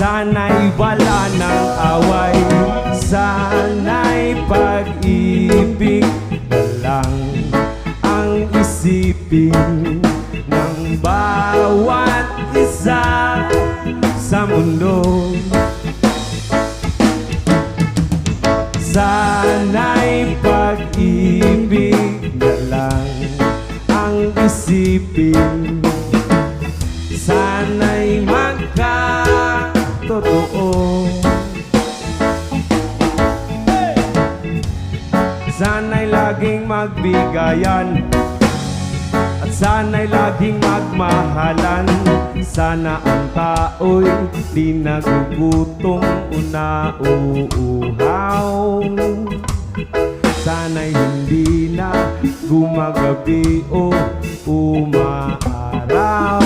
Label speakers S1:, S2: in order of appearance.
S1: Sana'y wala ng away, sana'y pag-ibig na lang ang isipin ng bawat isa sa mundo. Sana'y pag-ibig na lang ang isipin, sana'y magkatotoo. Sana'y laging magbigayan at sana'y laging magmahalan. Sana ang tao'y di nagugutom o nauuhaw. Sana'y hindi na gumagabi o umaaraw.